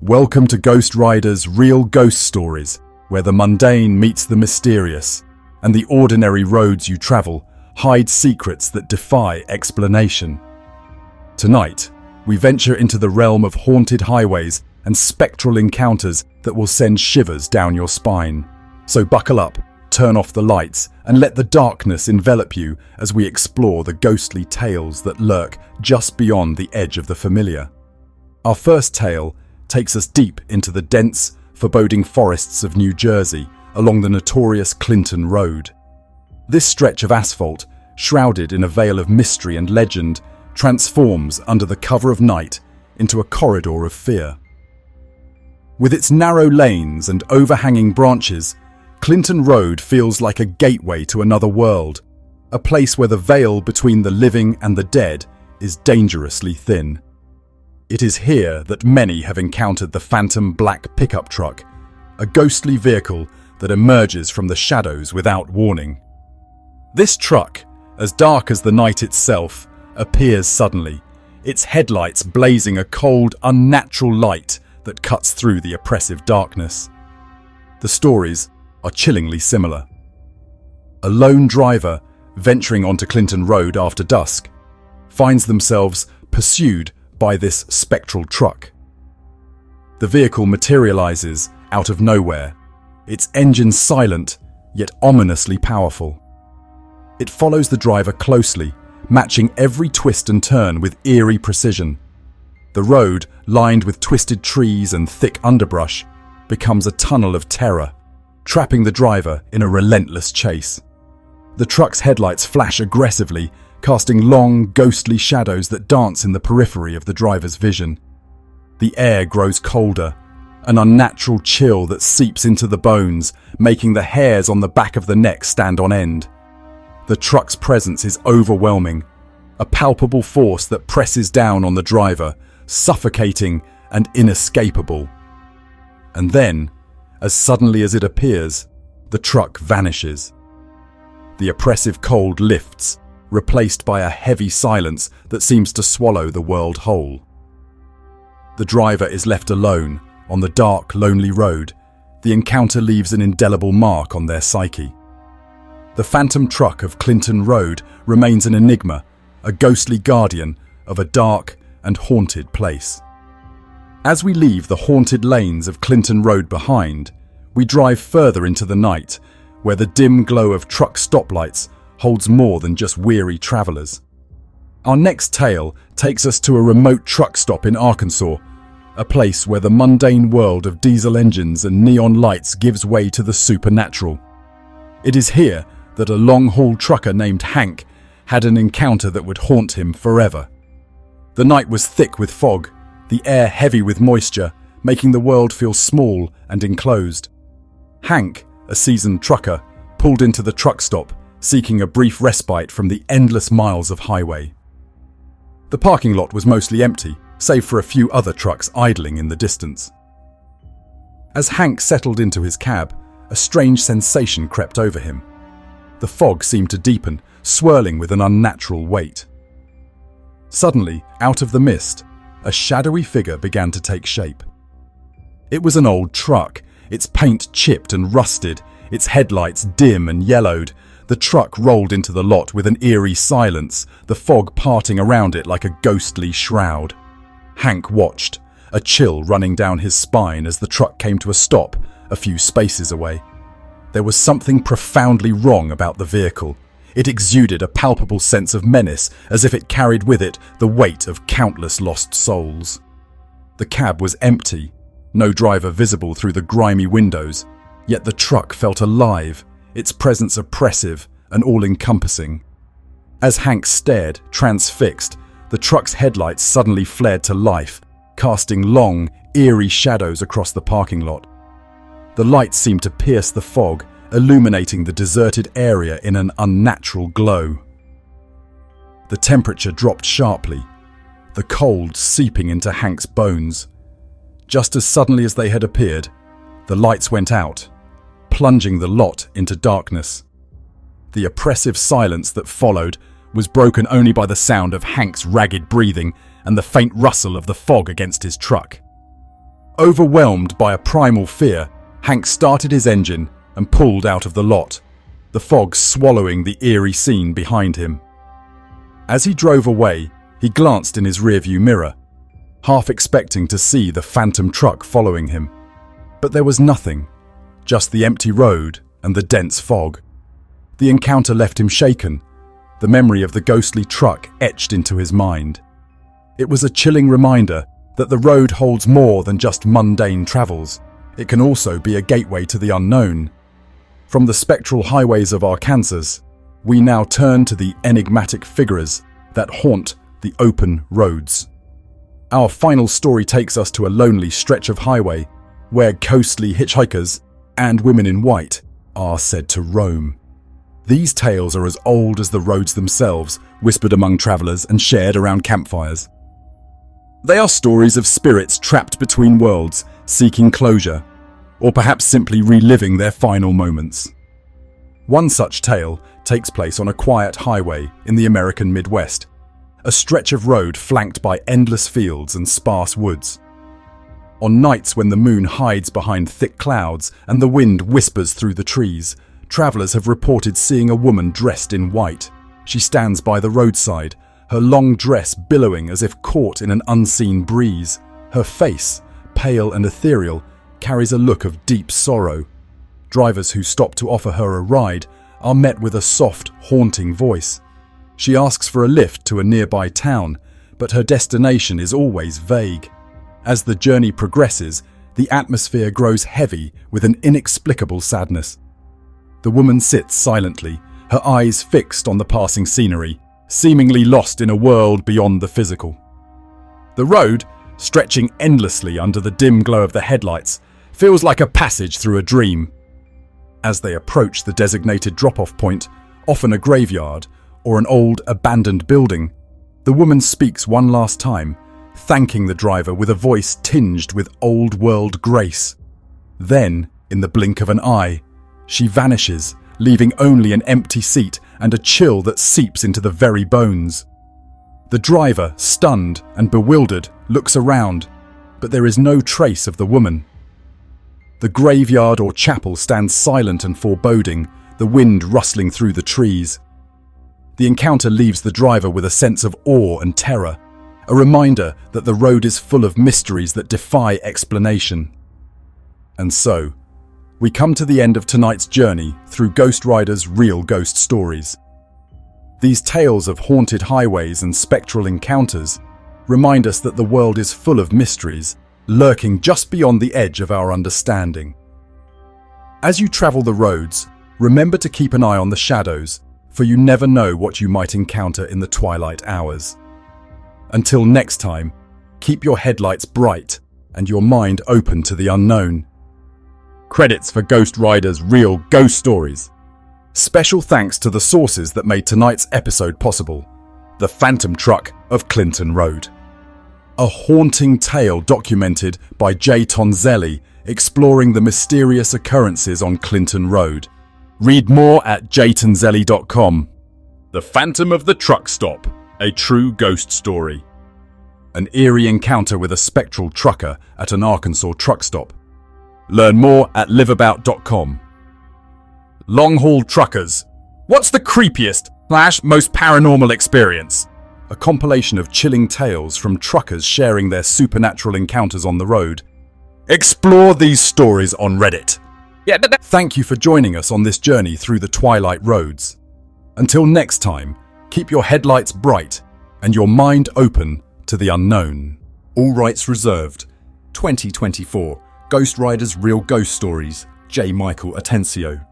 Welcome to Ghost Rider's Real Ghost Stories, where the mundane meets the mysterious, and the ordinary roads you travel hide secrets that defy explanation. Tonight, we venture into the realm of haunted highways and spectral encounters that will send shivers down your spine. So buckle up, turn off the lights, and let the darkness envelop you as we explore the ghostly tales that lurk just beyond the edge of the familiar. Our first tale takes us deep into the dense, foreboding forests of New Jersey along the notorious Clinton Road. This stretch of asphalt, shrouded in a veil of mystery and legend, transforms under the cover of night into a corridor of fear. With its narrow lanes and overhanging branches, Clinton Road feels like a gateway to another world, a place where the veil between the living and the dead is dangerously thin. It is here that many have encountered the phantom black pickup truck, a ghostly vehicle that emerges from the shadows without warning. This truck, as dark as the night itself, appears suddenly, its headlights blazing a cold, unnatural light that cuts through the oppressive darkness. The stories are chillingly similar. A lone driver, venturing onto Clinton Road after dusk, finds themselves pursued by this spectral truck. The vehicle materializes out of nowhere, its engine silent, yet ominously powerful. It follows the driver closely, matching every twist and turn with eerie precision. The road, lined with twisted trees and thick underbrush, becomes a tunnel of terror, trapping the driver in a relentless chase. The truck's headlights flash aggressively, casting long, ghostly shadows that dance in the periphery of the driver's vision. The air grows colder, an unnatural chill that seeps into the bones, making the hairs on the back of the neck stand on end. The truck's presence is overwhelming, a palpable force that presses down on the driver, suffocating and inescapable. And then, as suddenly as it appears, the truck vanishes. The oppressive cold lifts, replaced by a heavy silence that seems to swallow the world whole. The driver is left alone on the dark, lonely road. The encounter leaves an indelible mark on their psyche. The phantom truck of Clinton Road remains an enigma, a ghostly guardian of a dark and haunted place. As we leave the haunted lanes of Clinton Road behind, we drive further into the night, where the dim glow of truck stoplights holds more than just weary travelers. Our next tale takes us to a remote truck stop in Arkansas, a place where the mundane world of diesel engines and neon lights gives way to the supernatural. It is here that a long-haul trucker named Hank had an encounter that would haunt him forever. The night was thick with fog, the air heavy with moisture, making the world feel small and enclosed. Hank, a seasoned trucker, pulled into the truck stop, seeking a brief respite from the endless miles of highway. The parking lot was mostly empty, save for a few other trucks idling in the distance. As Hank settled into his cab, a strange sensation crept over him. The fog seemed to deepen, swirling with an unnatural weight. Suddenly, out of the mist, a shadowy figure began to take shape. It was an old truck, its paint chipped and rusted, its headlights dim and yellowed. The truck rolled into the lot with an eerie silence, the fog parting around it like a ghostly shroud. Hank watched, a chill running down his spine as the truck came to a stop a few spaces away. There was something profoundly wrong about the vehicle. It exuded a palpable sense of menace, as if it carried with it the weight of countless lost souls. The cab was empty, no driver visible through the grimy windows, yet the truck felt alive, its presence oppressive and all-encompassing. As Hank stared, transfixed, the truck's headlights suddenly flared to life, casting long, eerie shadows across the parking lot. The lights seemed to pierce the fog, illuminating the deserted area in an unnatural glow. The temperature dropped sharply, the cold seeping into Hank's bones. Just as suddenly as they had appeared, the lights went out, plunging the lot into darkness. The oppressive silence that followed was broken only by the sound of Hank's ragged breathing and the faint rustle of the fog against his truck. Overwhelmed by a primal fear, Hank started his engine and pulled out of the lot, the fog swallowing the eerie scene behind him. As he drove away, he glanced in his rearview mirror, half expecting to see the phantom truck following him. But there was nothing, just the empty road and the dense fog. The encounter left him shaken, the memory of the ghostly truck etched into his mind. It was a chilling reminder that the road holds more than just mundane travels. It can also be a gateway to the unknown. From the spectral highways of Arkansas, we now turn to the enigmatic figures that haunt the open roads. Our final story takes us to a lonely stretch of highway where ghostly hitchhikers and women in white are said to roam. These tales are as old as the roads themselves, whispered among travelers and shared around campfires. They are stories of spirits trapped between worlds, seeking closure, or perhaps simply reliving their final moments. One such tale takes place on a quiet highway in the American Midwest, a stretch of road flanked by endless fields and sparse woods. On nights when the moon hides behind thick clouds and the wind whispers through the trees, travelers have reported seeing a woman dressed in white. She stands by the roadside, her long dress billowing as if caught in an unseen breeze. Her face, pale and ethereal, carries a look of deep sorrow. Drivers who stop to offer her a ride are met with a soft, haunting voice. She asks for a lift to a nearby town, but her destination is always vague. As the journey progresses, the atmosphere grows heavy with an inexplicable sadness. The woman sits silently, her eyes fixed on the passing scenery, seemingly lost in a world beyond the physical. The road, stretching endlessly under the dim glow of the headlights, feels like a passage through a dream. As they approach the designated drop-off point, often a graveyard or an old abandoned building, the woman speaks one last time, thanking the driver with a voice tinged with old-world grace. Then, in the blink of an eye, she vanishes, leaving only an empty seat and a chill that seeps into the very bones. The driver, stunned and bewildered, looks around, but there is no trace of the woman. The graveyard or chapel stands silent and foreboding, the wind rustling through the trees. The encounter leaves the driver with a sense of awe and terror, a reminder that the road is full of mysteries that defy explanation. And so, we come to the end of tonight's journey through Ghost Rider's real ghost stories. These tales of haunted highways and spectral encounters remind us that the world is full of mysteries, lurking just beyond the edge of our understanding. As you travel the roads, remember to keep an eye on the shadows, for you never know what you might encounter in the twilight hours. Until next time, keep your headlights bright and your mind open to the unknown. Credits for Ghost Rider's real ghost stories. Special thanks to the sources that made tonight's episode possible. The Phantom Truck of Clinton Road. A haunting tale documented by Jay Tonzelli, exploring the mysterious occurrences on Clinton Road. Read more at jtonzelli.com. The Phantom of the Truck Stop, a true ghost story. An eerie encounter with a spectral trucker at an Arkansas truck stop. Learn more at liveabout.com. Long-haul truckers. What's the creepiest / most paranormal experience? A compilation of chilling tales from truckers sharing their supernatural encounters on the road. Explore these stories on Reddit. Thank you for joining us on this journey through the twilight roads. Until next time, keep your headlights bright and your mind open to the unknown. All rights reserved. 2024 Ghost Rider's Real Ghost Stories, J. Michael Atencio.